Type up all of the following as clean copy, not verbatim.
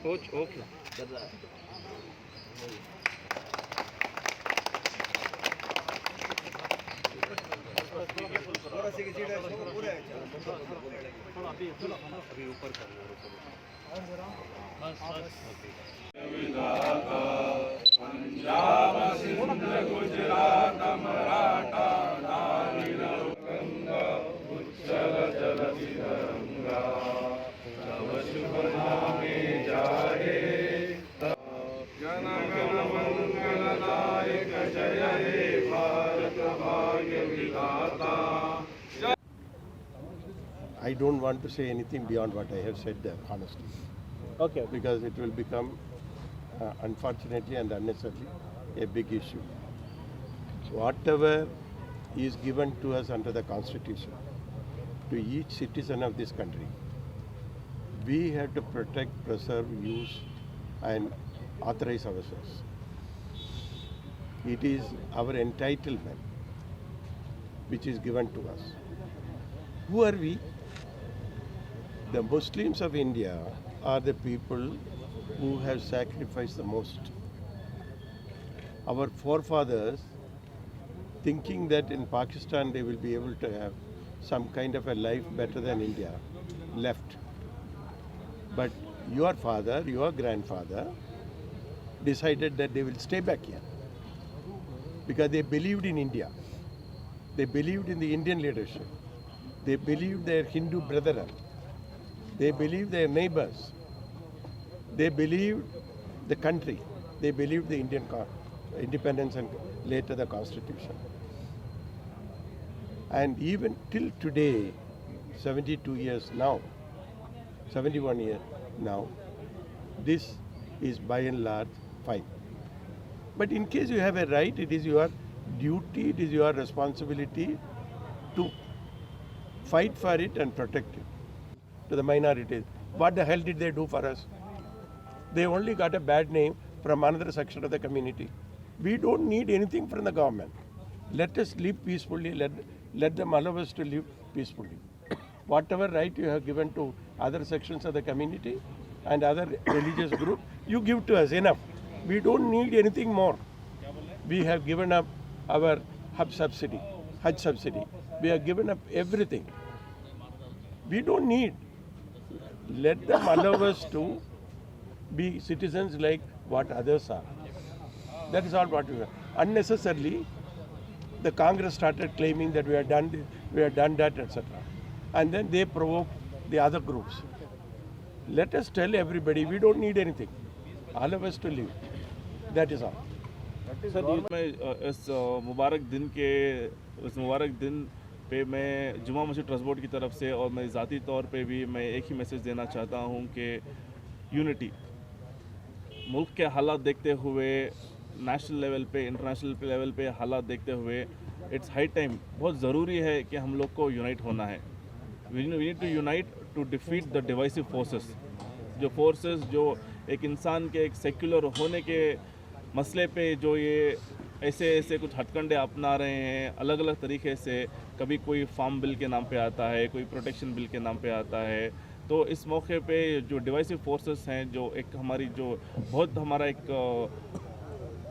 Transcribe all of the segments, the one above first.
Okay अभी ऊपर पंजाब सिंध गुजरात मराठा नाविल गंगा उच्चल जलधि तरंगा तव शुभ नामे जाहे जन गण मंगल नायक जय हे भारत भाग्य विधाता। I don't want to say anything beyond what I have said, honestly, okay because it will become, unfortunately and unnecessarily, a big issue. Whatever is given to us under the Constitution, to each citizen of this country, we have to protect, preserve, use, and authorize ourselves. It is our entitlement which is given to us. Who are we? The Muslims of India are the people who have sacrificed the most. Our forefathers, thinking that in Pakistan they will be able to have some kind of a life better than India, left. But your father, your grandfather decided that they will stay back here because they believed in India. They believed in the Indian leadership. They believed their Hindu brethren. They believed their neighbors. They believed the country. They believed the Indian independence and later the Constitution. And even till today, 72 years now, 71 years now, this is by and large fine. But in case you have a right, it is your duty, it is your responsibility to fight for it and protect it. To the minorities, what the hell did they do for us? They only got a bad name from another section of the community. We don't need anything from the government. Let us live peacefully, let them allow us to live peacefully. Whatever right you have given to other sections of the community and other religious group, you give to us, enough. We don't need anything more. We have given up our Hajj subsidy. We have given up everything. We don't need. Let them allow us to be citizens like what others are. That is all what we want. Unnecessarily, the Congress started claiming that we have done this, we have done that, etc. And then they provoke the other groups. Let us tell everybody we don't need anything. All of us to live. That is all. Sir मैं इस मुबारक दिन पे मैं जुमा मस्जिद trust board की तरफ से और मैं ज़ाती तौर पे भी मैं एक ही मैसेज देना चाहता हूँ कि यूनिटी, मुल्क के हालात देखते हुए, नेशनल लेवल पे, इंटरनेशनल लेवल पे हालात देखते हुए, इट्स हाई टाइम, बहुत ज़रूरी है कि हम लोग को यूनाइट होना है. We need to unite to defeat the divisive forces. जो फोर्सेस जो एक इंसान के एक सेक्युलर होने के मसले पे जो ये ऐसे कुछ हथकंडे अपना रहे हैं अलग अलग तरीके से, कभी कोई फार्म बिल के नाम पे आता है, कोई प्रोटेक्शन बिल के नाम पे आता है, तो इस मौके पे जो डिवाइसिव फोर्सेस हैं, जो एक हमारी जो बहुत हमारा एक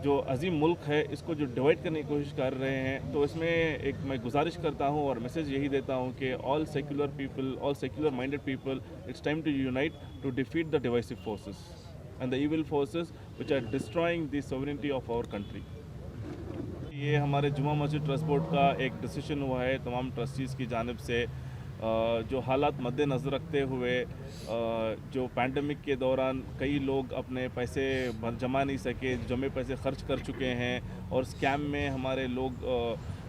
जो अजीम मुल्क है, इसको जो डिवाइड करने की कोशिश कर रहे हैं, तो इसमें एक मैं गुजारिश करता हूं और मैसेज यही देता हूं कि all secular people, all secular minded people, it's time to unite to defeat the divisive forces and the evil forces which are destroying the sovereignty of our country. ये हमारे जुमा मस्जिद ट्रस्ट बोर्ड का एक डिसीजन हुआ है तमाम trustees की जानिब से, जो हालात मद्देनज़र रखते हुए, जो पैंडमिक के दौरान कई लोग अपने पैसे जमा नहीं सके, जमे पैसे खर्च कर चुके हैं और स्कैम में हमारे लोग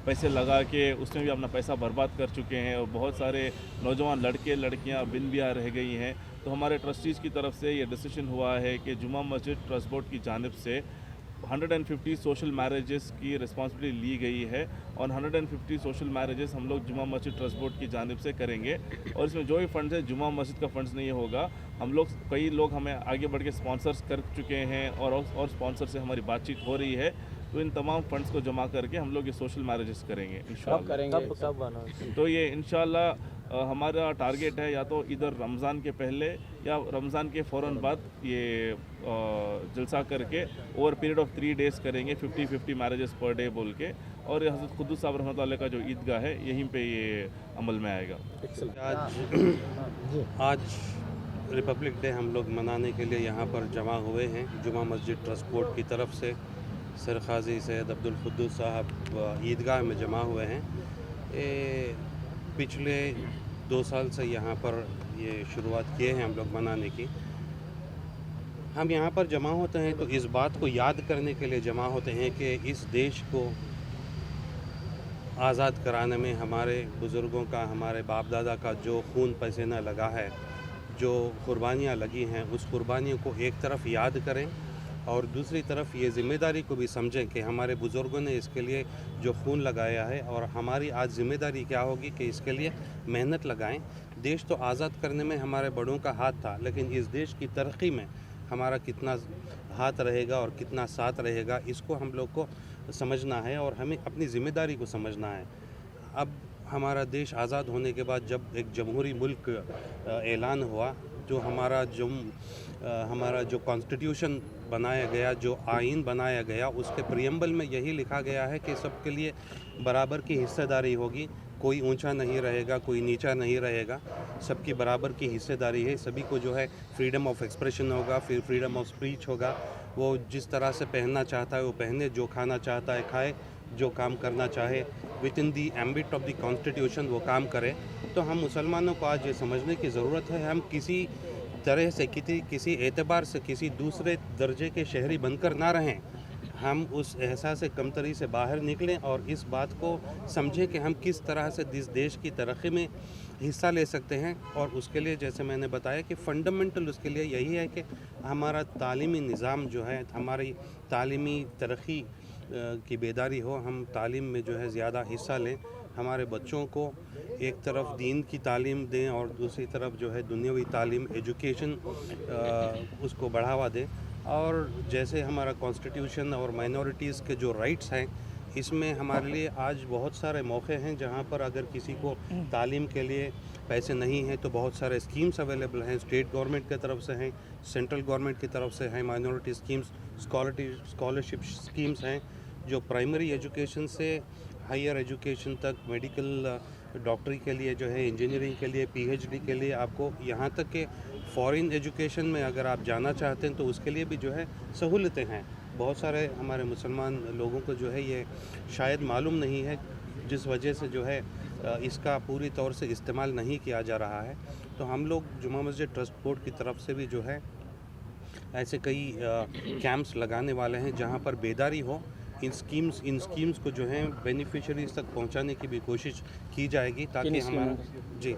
पैसे लगा के उसमें भी अपना पैसा बर्बाद कर चुके हैं और बहुत सारे नौजवान लड़के लड़कियां बिन ब्याह रह गई हैं. तो हमारे ट्रस्टीज़ की तरफ से ये डिसीजन हुआ है कि जुमा मस्जिद ट्रस्ट बोर्ड की जानिब से 150 सोशल मैरिजेस की रिस्पॉन्सिबिलिटी ली गई है और 150 सोशल मैरिजेस हम लोग जुमा मस्जिद ट्रस्ट बोर्ड की जानिब से करेंगे. और इसमें जो भी फंड्स है जुमा मस्जिद का फंड्स नहीं होगा. हम लोग कई लोग हमें आगे बढ़ के स्पॉन्सर्स कर चुके हैं और स्पॉन्सर से हमारी बातचीत हो रही है, तो इन तमाम फंड्स को जमा करके हम लोग ये सोशल मैरिजेस करेंगे इंशाल्लाह. तो ये इंशाल्लाह हमारा टारगेट है या तो इधर रमज़ान के पहले या रमज़ान के फ़ौरन बाद ये जलसा करके ओवर पीरियड ऑफ 3 डेज़ करेंगे 50-50 मैरिजेस पर डे बोल के, और हज़रत कुद्दूस साहब रहमतुल्लाह का जो ईदगाह है यहीं पे ये अमल में आएगा। आज रिपब्लिक डे हम लोग मनाने के लिए यहाँ पर जमा हुए हैं। जुमा मस्जिद ट्रस्ट बोर्ड की तरफ से सर क़ाज़ी सैयद अब्दुल कुद्दूस साहब ईदगाह में जमा हुए हैं। पिछले 2 साल से यहाँ पर ये शुरुआत किए हैं हम लोग मनाने की। हम यहाँ पर जमा होते हैं तो इस बात को याद करने के लिए जमा होते हैं कि इस देश को आज़ाद कराने में हमारे बुज़ुर्गों का, हमारे बाप दादा का जो खून पसीना लगा है, जो कुर्बानियाँ लगी हैं, उस कुर्बानियों को एक तरफ याद करें और दूसरी तरफ ये ज़िम्मेदारी को भी समझें कि हमारे बुज़ुर्गों ने इसके लिए जो खून लगाया है और हमारी आज ज़िम्मेदारी क्या होगी कि इसके लिए मेहनत लगाएं। देश तो आज़ाद करने में हमारे बड़ों का हाथ था, लेकिन इस देश की तरक्की में हमारा कितना हाथ रहेगा और कितना साथ रहेगा, इसको हम लोग को समझना है और हमें अपनी ज़िम्मेदारी को समझना है। अब हमारा देश आज़ाद होने के बाद जब एक जमहूरी मुल्क ऐलान हुआ, जो हमारा जो कॉन्स्टिट्यूशन बनाया गया, जो आइन बनाया गया, उसके प्रियम्बल में यही लिखा गया है कि सबके लिए बराबर की हिस्सेदारी होगी, कोई ऊंचा नहीं रहेगा, कोई नीचा नहीं रहेगा, सबकी बराबर की हिस्सेदारी है। सभी को जो है फ्रीडम ऑफ एक्सप्रेशन होगा, फिर फ्रीडम ऑफ स्पीच होगा। वो जिस तरह से पहनना चाहता है वो पहने, जो खाना चाहता है खाए, जो काम करना चाहे with in the ambit of the constitution वो काम करे। तो हम मुसलमानों को आज ये समझने की ज़रूरत है, हम किसी तरह से किसी एतबार से किसी दूसरे दर्जे के शहरी बनकर ना रहें। हम उस एहसास कमतरी से बाहर निकलें और इस बात को समझें कि हम किस तरह से इस देश की तरक्की में हिस्सा ले सकते हैं। और उसके लिए जैसे मैंने बताया कि फ़ंडामेंटल उसके लिए यही है कि हमारा तालीमी निज़ाम जो है, हमारी तालीमी तरक्की की बेदारी हो, हम तालीम में जो है ज़्यादा हिस्सा लें, हमारे बच्चों को एक तरफ दीन की तालीम दें और दूसरी तरफ जो है दुनियावी तालीम, एजुकेशन उसको बढ़ावा दें। और जैसे हमारा कॉन्स्टिट्यूशन और माइनॉरिटीज़ के जो राइट्स हैं, इसमें हमारे लिए आज बहुत सारे मौके हैं जहाँ पर अगर किसी को तालीम के लिए पैसे नहीं हैं तो बहुत सारे स्कीम्स अवेलेबल हैं, स्टेट गवर्नमेंट की तरफ से हैं, सेंट्रल गवर्नमेंट की तरफ से हैं, माइनॉरिटी स्कीम्स, स्कॉलरशिप स्कीम्स हैं, जो प्राइमरी एजुकेशन से हायर एजुकेशन तक, मेडिकल डॉक्टरी के लिए जो है, इंजीनियरिंग के लिए, पीएचडी के लिए, आपको यहाँ तक कि फॉरेन एजुकेशन में अगर आप जाना चाहते हैं तो उसके लिए भी जो है सहूलतें हैं। बहुत सारे हमारे मुसलमान लोगों को जो है ये शायद मालूम नहीं है, जिस वजह से जो है इसका पूरी तौर से इस्तेमाल नहीं किया जा रहा है। तो हम लोग जुमा मस्जिद ट्रस्ट बोर्ड की तरफ से भी जो है ऐसे कई कैंप्स लगाने वाले हैं जहाँ पर बेदारी हो। इन स्कीम्स को जो है बेनिफिशरीज तक पहुँचाने की भी कोशिश की जाएगी ताकि हमारा जी